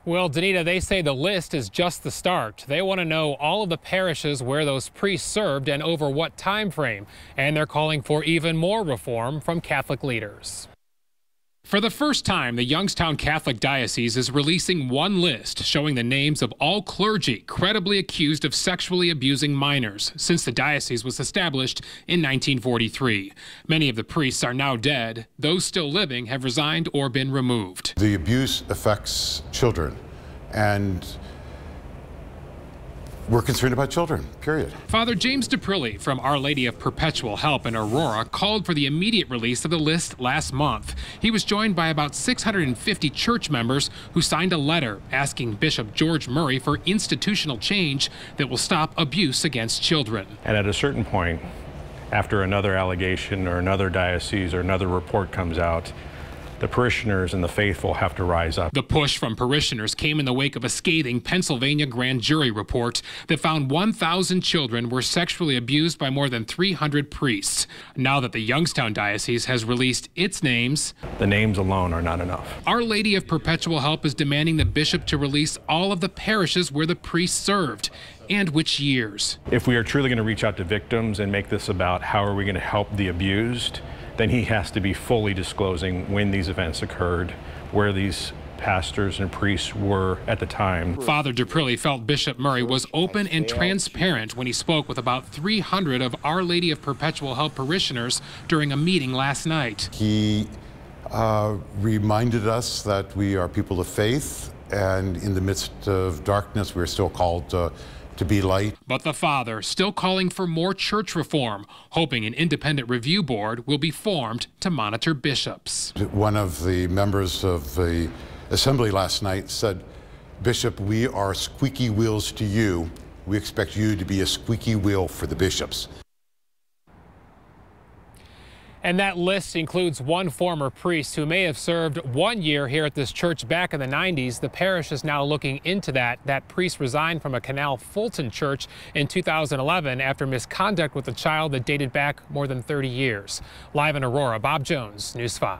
Well, Danita, they say the list is just the start. They want to know all of the parishes where those priests served and over what time frame. And they're calling for even more reform from Catholic leaders. For the first time, the Youngstown Catholic Diocese is releasing one list showing the names of all clergy credibly accused of sexually abusing minors since the diocese was established in 1943. Many of the priests are now dead. Those still living have resigned or been removed. The abuse affects children, and we're concerned about children, period. Father James DePrilly from Our Lady of Perpetual Help in Aurora called for the immediate release of the list last month. He was joined by about 650 church members who signed a letter asking Bishop George Murray for institutional change that will stop abuse against children. And at a certain point, after another allegation or another diocese or another report comes out, the parishioners and the faithful have to rise up. The push from parishioners came in the wake of a scathing Pennsylvania grand jury report that found 1,000 children were sexually abused by more than 300 priests. Now that the Youngstown Diocese has released its names, the names alone are not enough. Our Lady of Perpetual Help is demanding the bishop to release all of the parishes where the priests served and which years. If we are truly going to reach out to victims and make this about how are we going to help the abused, then he has to be fully disclosing when these events occurred, where these pastors and priests were at the time. Father DePrilly felt Bishop Murray was open and transparent when he spoke with about 300 of Our Lady of Perpetual Help parishioners during a meeting last night. He reminded us that we are people of faith, and in the midst of darkness, we're still called to be light. But the father still calling for more church reform, hoping an independent review board will be formed to monitor bishops. One of the members of the assembly last night said, "Bishop, we are squeaky wheels to you. We expect you to be a squeaky wheel for the bishops." And that list includes one former priest who may have served 1 year here at this church back in the 90s. The parish is now looking into that. That priest resigned from a Canal Fulton church in 2011 after misconduct with a child that dated back more than 30 years. Live in Aurora, Bob Jones, News 5.